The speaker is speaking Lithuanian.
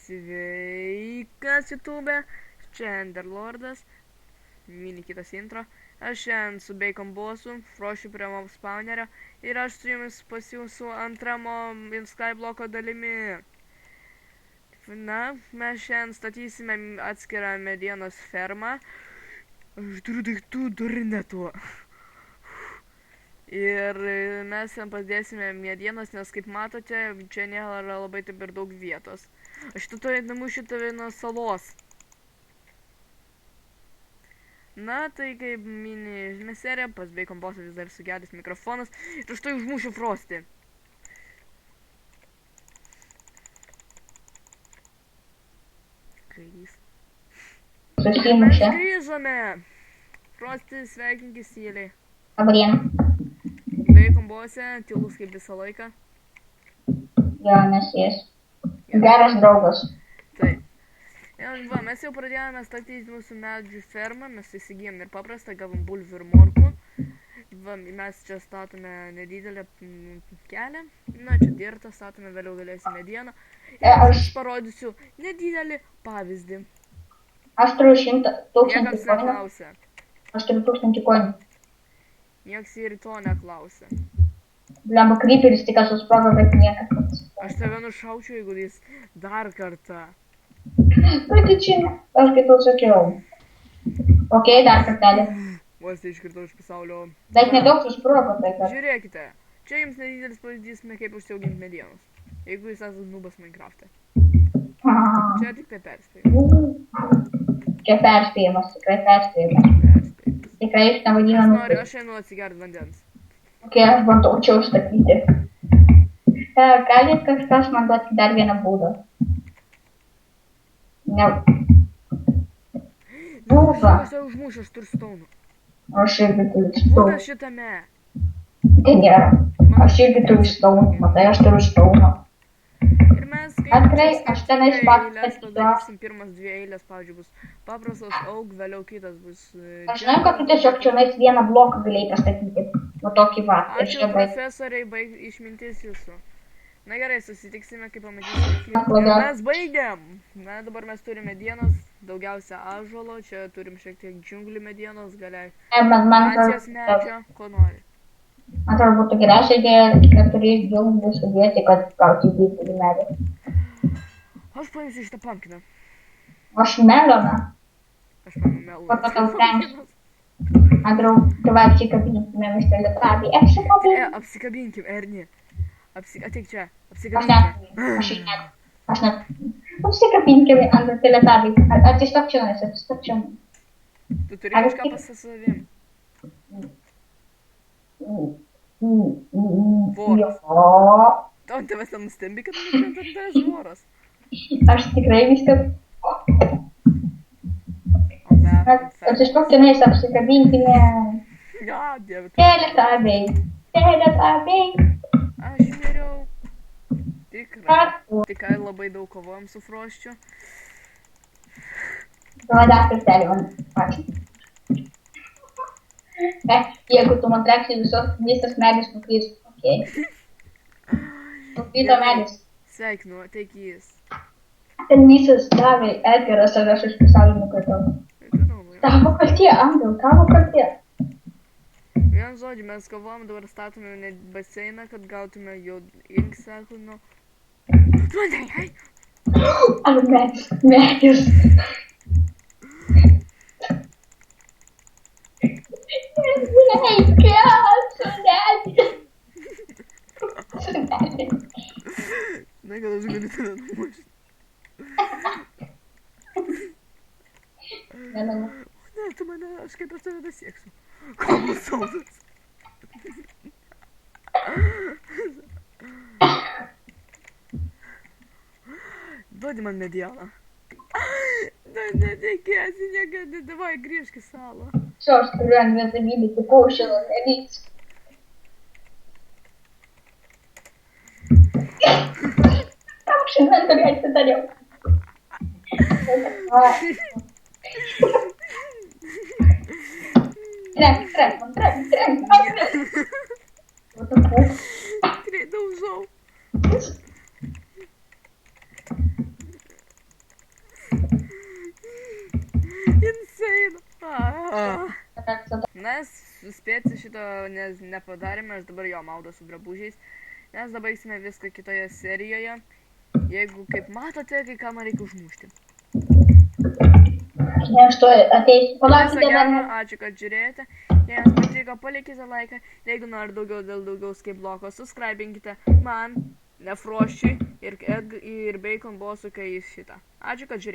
Sveikas YouTube, čia Enderlordas, mini kitas intro. Aš šiandien su Bacon Bossu, Frošiu prie mob spawnerio ir aš su jumis pasiūsiu antramo Skybloko dalimi. Na, mes šiandien statysime atskirą medienos fermą. Aš turiu daiktų durnetu. Ir mes ten padėsime medienos, nes kaip matote, čia nėra labai taip ir daug vietos. Aš numušiu tave nuo salos. Na, tai kaip mini serija, pas Bacon Bossą vis dar sugedęs mikrofonas. Ir aš tai užmušiu Frostį. Kairys. Mes grįžome. Frosty, sveikinkis tyliai. Labadiena. Bacon Bossė, tylus kaip visą laiką. Jo, nes jis geras draugas. Taip. Va, mes jau pradėjome statyti mūsų medžių fermą, mes įsigijom ir paprastą, gavom bulvių ir morkų. Va, mes čia statome nedidelę kelią. Na, čia dirtą statome, vėliau galėsime medieną. Ir aš parodysiu nedidelį pavyzdį. Aš turiu 100 000 Niekams neklausia. Aš turiu 1000 koinų. Nieks ir to neklausia. Blemba kryperis tik susprogo, bet niekas. Aš tave nušaučiau, jeigu jis dar kartą. Nu, tai čia, aš kaip jau sakiau. Ok, dar kartelį. Vos tai iškritau iš pasaulio. Bet nedaug susprogo, tai kad. Žiūrėkite, čia jums nedidelis pavyzdys, kaip užsiauginti medienos. Jeigu jūs esate nubas Minecraft'e. Čia tik tai perspėjimas. Čia perspėjimas, tikrai perspėjimas. Tikrai iš nevadina nupirkti. Aš einu atsigert vandens. Ok, aš bandau čia užstatyti. Galit kažkas man duoti dar vieną būdą. Ne. Būva. Aš tai užmušiu, aš turiu staunų. Aš irgi turiu staunų. Būda šitame. Tai nėra. Aš irgi turiu staunų. Matai, aš turiu staunų. Ir mes Tikrai, aš tenais padarysim pirmas 2 eilės, pavyzdžiui, bus paprastas aug, vėliau kitas bus... Aš žinau, kad tu tiesiog čia vieną bloką galėjai pastatyti. O tokį va. Ačiū profesoriai, išmintis jūsų. Na gerai, susitiksime, kai pamatysime. Mes baigiam. Na, dabar mes turime medienos, daugiausia ąžuolo, čia turim šiek tiek džiunglių medienos, galiai akcijos medžio, ko nori. Man atrodo, būtų geriausia idėja 4 džiunglių sudėti, kad gauti didelį medį. Aš paimsiu šitą pumpkiną. Aš meloną. Aš paimsiu meloną. Patau tenks. Atrodo, tavai apsikabintume mištelį trabį. Apsikabinkim, Erni. Ateik čia, apsikabinkim. Aš net. Apsikabinkim ant teletabį. Atsistok čia, atsistok čia. Tu turi kažką pasisavim. Voras. Ant tavęs ten nustembi, kad nukrenta tavęs voras. Aš tikrai viską. Atsistok čia, apsikabinkime. Ja, dieve. Teletabiai. Aš miriau. Tikrai labai daug kovojom su Frosčiu. Davai dar kartelį, man. Ačiū. Jeigu tu man treksi visas medis nukrys. Ok. Nukrito medis. Sveikinu, ateik jis. Ten visas davai Edgaras, ar aš iš pasaulio nukritau. Tavo kaltė, Andriau, tavo kaltė. Vien žodžiu, mes kovojom, dabar statome net baseiną, kad gautume jo inksakūno. Ai! Ar medis. Na, gal aš galiu tave numušti. Ne, tu mane, aš kaip aš tave dasieksiu. Kablo saudas. Duodi man medieną. Netikėsi niekada, davai grįžk į salą. Все, aš turiu ant vietamybį, paukščino nevyks. Paukščino turėti dariau. Trenk. Daužau. Mes suspėti šito nepadarėme, aš dabar jo maudosi drabužiais. Mes dabaigsime viską kitoje serijoje. Jeigu, kaip matote, kai ką man reikia užmušti. Aš to ateisiu. Viso Palaukite gero, dar. ačiū, kad žiūrėjote. Jei jums patiko, palikite laiką. Jeigu nori daugiau skaibloko, subscribinkite man, Nefrošiui ir Bacon Bossui, kai jis šitą. Ačiū, kad žiūrėjote.